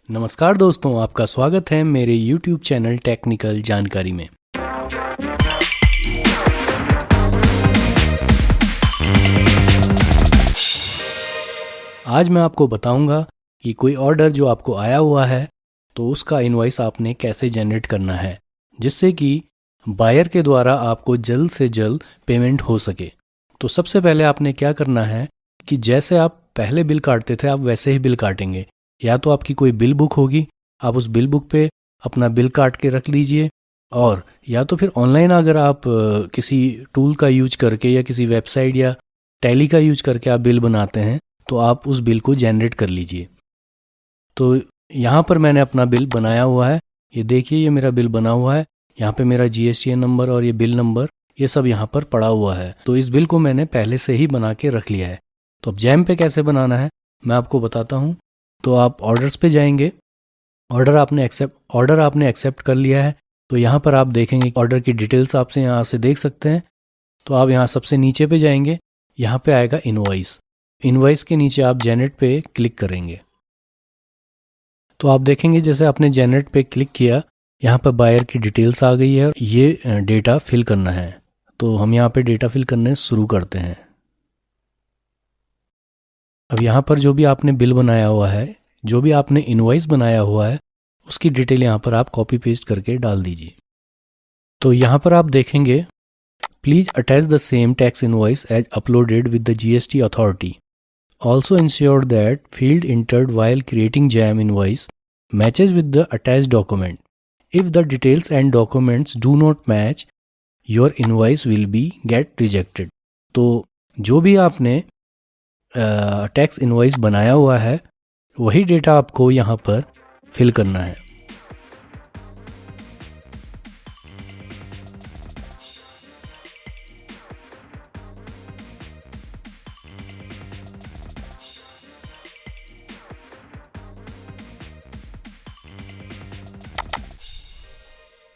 नमस्कार दोस्तों, आपका स्वागत है मेरे YouTube चैनल टेक्निकल जानकारी में। आज मैं आपको बताऊंगा कि कोई ऑर्डर जो आपको आया हुआ है तो उसका इनवॉइस आपने कैसे जनरेट करना है, जिससे कि बायर के द्वारा आपको जल्द से जल्द पेमेंट हो सके। तो सबसे पहले आपने क्या करना है कि जैसे आप पहले बिल काटते थे आप वैसे ही बिल काटेंगे। या तो आपकी कोई बिल बुक होगी, आप उस बिल बुक पे अपना बिल काट के रख लीजिए, और या तो फिर ऑनलाइन अगर आप किसी टूल का यूज करके या किसी वेबसाइट या टैली का यूज करके आप बिल बनाते हैं तो आप उस बिल को जनरेट कर लीजिए। तो यहाँ पर मैंने अपना बिल बनाया हुआ है, ये देखिए ये मेरा बिल बना हुआ है। यहाँ पे मेरा GSTN नंबर और ये बिल नंबर ये सब यहाँ पर पड़ा हुआ है। तो इस बिल को मैंने पहले से ही बना के रख लिया है। तो अब जैम पे कैसे बनाना है मैं आपको बताता हूँ। तो आप ऑर्डर्स पे जाएंगे, ऑर्डर आपने एक्सेप्ट कर लिया है। तो यहाँ पर आप देखेंगे ऑर्डर की डिटेल्स आपसे यहाँ से देख सकते हैं। तो आप यहाँ सबसे नीचे पे जाएंगे, यहाँ पे आएगा इनवॉइस। इनवॉइस के नीचे आप जनरेट पे क्लिक करेंगे। तो आप देखेंगे जैसे आपने जनरेट पे क्लिक किया, यहाँ पर बायर की डिटेल्स आ गई है, ये डेटा फिल करना है। तो हम यहाँ पे डेटा फिल करने शुरू करते हैं। अब यहाँ पर जो भी आपने बिल बनाया हुआ है, जो भी आपने इनवॉइस बनाया हुआ है, उसकी डिटेल यहाँ पर आप कॉपी पेस्ट करके डाल दीजिए। तो यहाँ पर आप देखेंगे please attach the same tax invoice as uploaded with the GST authority. Also ensure that field entered while creating JAM invoice matches with the attached document. If the details and documents do not match, your invoice will be get rejected. तो जो भी आपने tax invoice बनाया हुआ है वही data आपको यहाँ पर फिल करना है।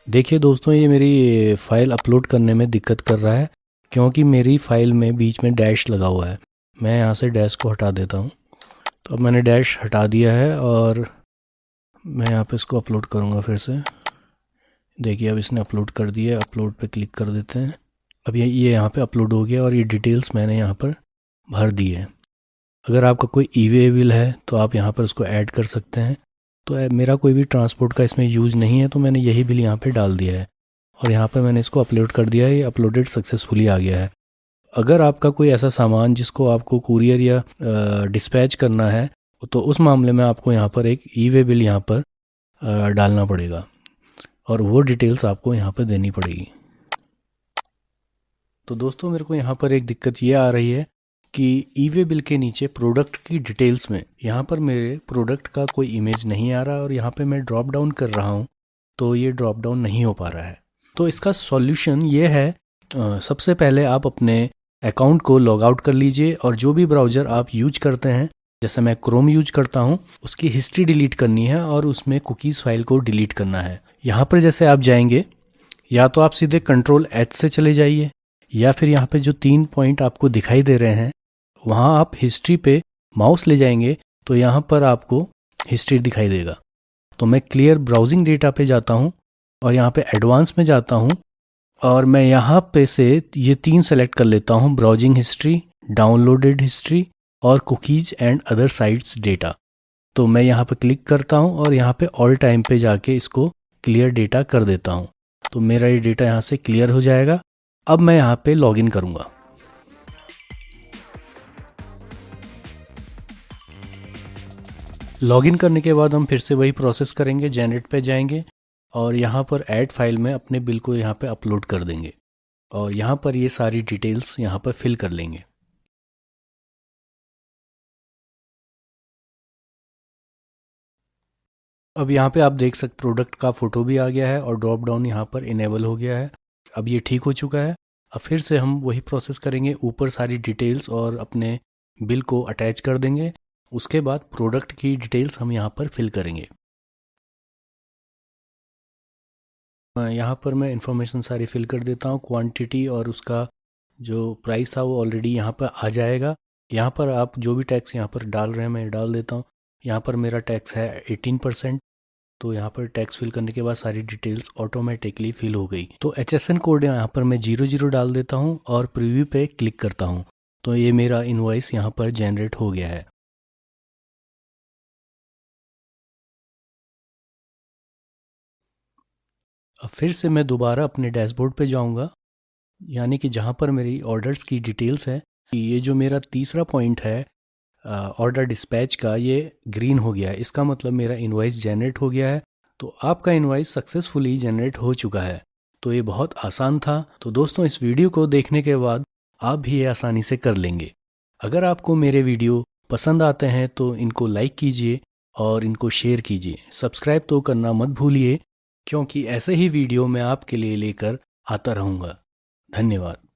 देखिए दोस्तों, ये मेरी फ़ाइल अपलोड करने में दिक्कत कर रहा है क्योंकि मेरी फ़ाइल में बीच में डैश लगा हुआ है। मैं यहाँ से डैश को हटा देता हूँ। तो अब मैंने डैश हटा दिया है और मैं यहाँ पे इसको अपलोड करूँगा फिर से। देखिए अब इसने अपलोड कर दिया है। अपलोड पे क्लिक कर देते हैं। अब ये यहाँ पे अपलोड हो गया और ये डिटेल्स मैंने यहाँ पर भर दी है। अगर आपका कोई ई-वे बिल है तो आप यहाँ पर उसको ऐड कर सकते हैं। तो मेरा कोई भी ट्रांसपोर्ट का इसमें यूज़ नहीं है तो मैंने यही बिल यहाँ पे डाल दिया है और यहाँ पे मैंने इसको अपलोड कर दिया है। ये अपलोडेड सक्सेसफुली आ गया है। अगर आपका कोई ऐसा सामान जिसको आपको कुरियर या डिस्पैच करना है तो उस मामले में आपको यहाँ पर एक ई-वे बिल यहाँ पर डालना पड़ेगा और वो डिटेल्स आपको यहाँ पर देनी पड़ेगी। तो दोस्तों मेरे को यहाँ पर एक दिक्कत ये आ रही है कि ई-वे बिल के नीचे प्रोडक्ट की डिटेल्स में यहाँ पर मेरे प्रोडक्ट का कोई इमेज नहीं आ रहा और यहाँ पे मैं ड्रॉप डाउन कर रहा हूँ तो ये ड्रॉप डाउन नहीं हो पा रहा है। तो इसका सॉल्यूशन ये है, सबसे पहले आप अपने अकाउंट को लॉग आउट कर लीजिए और जो भी ब्राउज़र आप यूज करते हैं, जैसे मैं क्रोम यूज करता हूँ, उसकी हिस्ट्री डिलीट करनी है और उसमें कुकीज़ फाइल को डिलीट करना है। यहाँ पर जैसे आप जाएंगे या तो आप सीधे Ctrl+H से चले जाइए या फिर यहाँ पे जो 3 पॉइंट आपको दिखाई दे रहे हैं वहाँ आप हिस्ट्री पे माउस ले जाएंगे तो यहाँ पर आपको हिस्ट्री दिखाई देगा। तो मैं क्लियर ब्राउजिंग डेटा पे जाता हूँ और यहाँ पे एडवांस में जाता हूँ और मैं यहाँ पे से ये 3 सेलेक्ट कर लेता हूँ, ब्राउजिंग हिस्ट्री, डाउनलोडेड हिस्ट्री और cookies and other sites data. तो मैं यहाँ पे क्लिक करता हूँ और यहाँ पे ऑल टाइम पे जाके इसको क्लियर डेटा कर देता हूँ। तो मेरा ये डेटा यहाँ से क्लियर हो जाएगा। अब मैं यहाँ पे लॉगिन करूँगा। लॉगिन करने के बाद हम फिर से वही प्रोसेस करेंगे, जनरेट पे जाएंगे और यहाँ पर ऐड फाइल में अपने बिल को यहाँ पे अपलोड कर देंगे और यहाँ पर ये सारी डिटेल्स यहाँ पर फिल कर लेंगे। अब यहाँ पे आप देख सकते प्रोडक्ट का फ़ोटो भी आ गया है और ड्रॉप डाउन यहाँ पर इनेबल हो गया है। अब ये ठीक हो चुका है। अब फिर से हम वही प्रोसेस करेंगे, ऊपर सारी डिटेल्स और अपने बिल को अटैच कर देंगे। उसके बाद प्रोडक्ट की डिटेल्स हम यहाँ पर फिल करेंगे। यहाँ पर मैं इंफॉर्मेशन सारी फिल कर देता हूँ, क्वांटिटी और उसका जो प्राइस था वो ऑलरेडी यहाँ पर आ जाएगा। यहाँ पर आप जो भी टैक्स यहाँ पर डाल रहे हैं मैं डाल देता हूँ। यहाँ पर मेरा टैक्स है 18%। तो यहाँ पर टैक्स फिल करने के बाद सारी डिटेल्स ऑटोमेटिकली फिल हो गई। तो HSN कोड यहाँ पर मैं 00 डाल देता हूँ और प्रीव्यू पे क्लिक करता हूँ। तो ये मेरा इनवॉइस यहाँ पर जनरेट हो गया है। अब फिर से मैं दोबारा अपने डैशबोर्ड पे जाऊँगा, यानी कि जहाँ पर मेरी ऑर्डर्स की डिटेल्स है। ये जो मेरा तीसरा पॉइंट है ऑर्डर डिस्पैच का, ये ग्रीन हो गया है। इसका मतलब मेरा इनवॉइस जनरेट हो गया है। तो आपका इनवॉइस सक्सेसफुली जनरेट हो चुका है। तो ये बहुत आसान था। तो दोस्तों, इस वीडियो को देखने के बाद आप भी ये आसानी से कर लेंगे। अगर आपको मेरे वीडियो पसंद आते हैं तो इनको लाइक कीजिए और इनको शेयर कीजिए। सब्सक्राइब तो करना मत भूलिए, क्योंकि ऐसे ही वीडियो मैं आपके लिए लेकर आता रहूँगा। धन्यवाद।